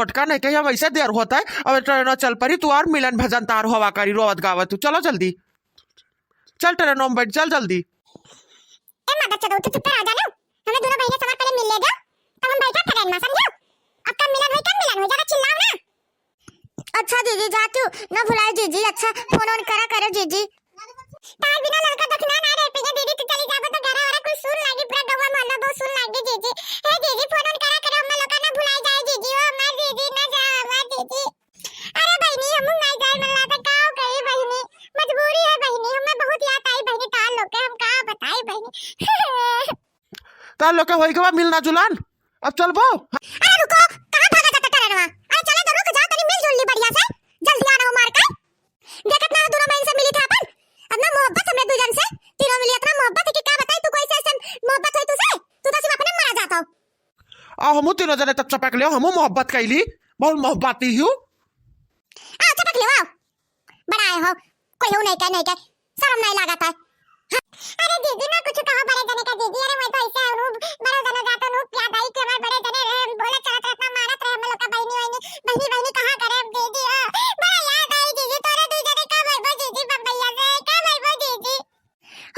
मटका नहीं कहीं वैसे देर होता है। अब ट्रेन चल पड़ी तू और मिलन भजन तार हवा करी रोवत गावत तू। चलो जल्दी चल ट्रेनों में बैठ चल जल्दी। ए मत चलो तू चुप रह जा ना। हमें दोनों बहनें समाज पहले मिल ले दो तब हम बैठा ट्रेन में समझो। अब कब मिलन हो ज्यादा चिल्लाओ ना। अच्छा जीजी जाती हूँ ना भुलाए जीजी। अच्छा फोन ऑन करो जीजी। तार बिना लड़का दखना ना रे पिया दीदी तू चली जाबो तो घर वाला कुछ सुन लागी पूरा गवा मोहल्ला बहुत सुन लागी जीजी। हे जीजी फोन ऑन करो हम लोग ना भुलाए जाए जीजी। ओ मार जीजी ना जा मार जीजी। अरे बहनी हम नहीं जाए मन लाता काओ कही बहनी मजबूरी है बहनी। हमें बहुत याद आई बहनी तार लोग के हम का बताए बहनी। तार लोग के होई के बाद मिलना जुलान अब चल बो। अरे रुको कहां भागा जाता ट्रेनवा। अरे चले तो रुक जा तनी मिल जुल ली बढ़िया से जल्दी आना हो मार का। देखत ना दोनों बहन से मिली था अपन अपना मोहब्बत हमें दो जन से तीनों मिली इतना मोहब्बत है कि क्या बताई तू कोई से ऐसे मोहब्बत है तुझसे तू तो सिर्फ अपने मारा जाता हो। आ हमू तीनों जने तक चपक लियो हमू मोहब्बत कैली बहुत मोहब्बती हूँ। आ चपक लियो आओ बड़ा आए हो कोई हो नहीं क्या शर्म नहीं लागता है। अरे दीदी ना कुछ कहो बड़े जने का दीदी। अरे मैं तो ऐसे हूं बड़े जने जातो नु याद आई कि हमारे बड़े जने बोले चलत रहता मारत रहे हम लोग का बहनी कहां करे दीदी। बड़ा याद आई दीदी तोरे दू जने का भरबो दीदी बम्बैया से का भरबो दीदी।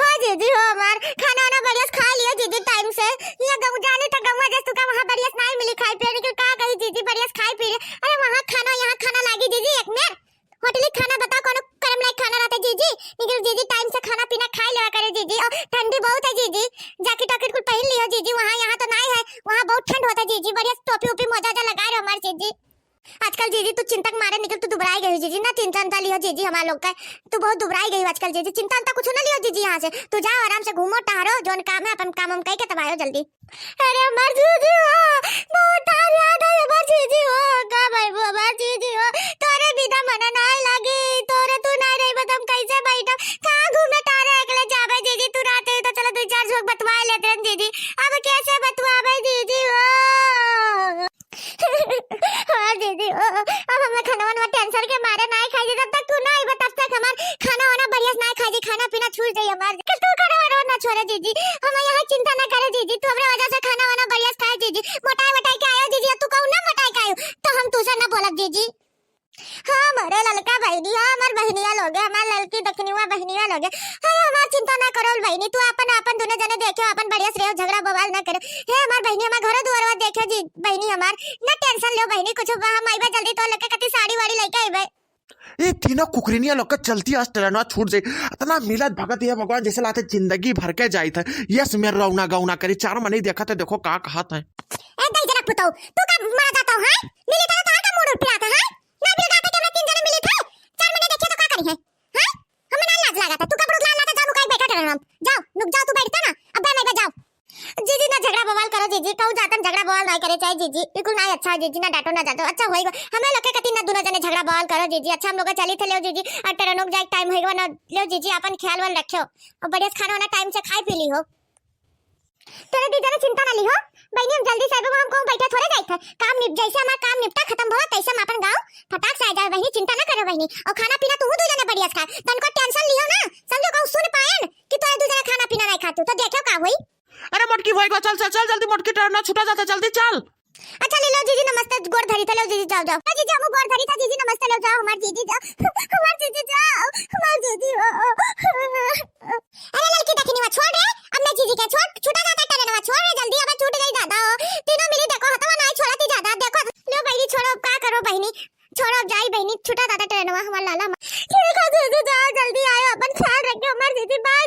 हो दीदी हो हमार खाना ना बढ़िया खा लियो दीदी टाइम से। ये गऊ जाने तो गऊ जस तू का वहां बढ़िया नहीं मिली खाई पीने के का कही दीदी बढ़िया खाई पी। अरे वहां खाना यहां खाना लागी दीदी एक मिनट होटली खाना बताओ कौन करम लायक खाना रहता जीजी। निकल जीजी टाइम से खाना पीना खा लिया करे जीजी। और ठंडी बहुत है जीजी जैकेट टॉकेट कुछ पहन लियो जीजी। वहां यहाँ तो नहीं है वहां बहुत ठंड होता है जीजी। बढ़िया टोपी ओपी मजा लगा रहे हमारे जीजी। आजकल जीजी तू चिंता मारे निकल तू दुबराई गई जीजी ना चिंता लियो जीजी हमारे लोग का। तू बहुत दुबराई गई आजकल जीजी चिंता कुछ ना लियो जीजी। यहाँ से तू जाओ आराम से घूमो टहरो जोन काम है अपन काम हम कह के तब आयो जल्दी। अरे अमर जीजी हो बहुत याद है अमर जीजी हो का भाई वो अमर जीजी हो तोरे बिना मन नहीं लगे तोरे तू नहीं रही बतम कैसे बैठो कहां घूमे तारे अगले जावे जीजी। तू रात है तो चलो दो चार झोंक बतवा लेते हैं जीजी। अब कैसे बतवावे जीजी हो। हां दीदी अब हम खाना वाना टेंशन के मारे नहीं खाई जब तक तू नहीं बता तब तक हमार खाना वाना बढ़िया नहीं खाई खाना पीना छूट जाई हमार। तू खाना वाना ना छोड़े दीदी हम यहाँ चिंता ना करे दीदी। तू हमरे वजह से खाना वाना बढ़िया खाए दीदी। मोटाई के आयो दीदी तू कहू ना मोटाई के आयो तो हम तुझसे ना बोलब दीदी। हाँ हमारे लड़का बहनी हाँ हमार बहनिया लोग हमार लड़की दखनिया बहनिया लोग है हमार चिंता ना करो बहनी। तू अपन दोनों जने देखो अपन बढ़िया से रहो झगड़ा बवाल ना करे। हे हमार बहनी हमार घर दुआरवा देखो जी बहनी हमार ना टेंशन लो बहनी कुछ हम आइबे जल्दी तो लेके कति साड़ी वाड़ी लेके आइबे। ये तीनों कुकरिनिया लोग का चलती आज ट्रेनवा छूट जाए इतना मिलत भगत ये भगवान जैसे लाते जिंदगी भर के जाई था। यस मेरे रौना गौना करी 4 महीने देखा तो देखो का कहा था। ए दई जरा पुतो तू का मर जाता है मिली था कहां का मूड उठ रहा था है ना मिल जाता कि हम 3 जने मिले थे 4 महीने देखे तो का करी है हैं हमें ना लाज लगा था। तू का बुरा लाता जाओ कहीं बैठा रहना जाओ नुक जाओ तू बैठता ना अब मैं जाओ। जीजी ना झगड़ा बवाल करो जीजी कहू जातन झगड़ा बवाल नहीं करे चाहे जीजी बिल्कुल नहीं अच्छा जीजी ना डांटो ना जातो अच्छा होएगा हमें लोग के कति ना दोनों जने झगड़ा बवाल करो जीजी। अच्छा हम लोग चली थे ले जीजी और ट्रेन जाए टाइम होएगा ना ले जीजी अपन ख्याल वाल रखो और बढ़िया खाना वाना टाइम से खाई पी ली हो। तेरे दी जरा चिंता ना ली हो बहनी हम जल्दी से हम कहूं बैठे थोड़े जाए थे काम निप जैसे हमारा काम निपटा खत्म हो तैसे हम अपन गांव फटाक से आ जाए बहनी चिंता ना करो बहनी। और खाना पीना तू दो जने बढ़िया खाए तनको टेंशन लियो ना समझो कहूं सुन पायन कि तोरे दो जने खाना पीना नहीं खातू तो देखो का होई। अरे मोटकी होएगा चल चल चल जल्दी मोटकी ट्रेन छूटा जाता जल्दी चल। अच्छा ले लो जीजी नमस्ते गोड़ धरी थे लो जीजी जाओ जाओ जीजी हम गोड़ धरी था जीजी नमस्ते लो जाओ हमार जीजी जाओ हमार जीजी जाओ हमार जीजी। अरे लड़की देखनी वा छोड़ रे अब मैं जीजी के छोड़ छूटा जाता ट्रेनवा छोड़ रे जल्दी अब छूट गई दादा तीनों मिली देखो हतवा नहीं छोड़ती ज्यादा देखो लो बहनी छोड़ो का करो बहनी छोड़ो जाई बहनी छूटा जाता ट्रेनवा हमार लाला ठीक है जीजी जाओ जल्दी आयो अपन ख्याल रखो हमार जीजी बाय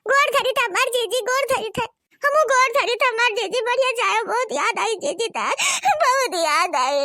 गोड़ धरी था हमार जीजी गोड़ धरी था हम गोड़ धरी था हमार जीजी बढ़िया जाए बहुत याद आई जीजी था बहुत याद आई।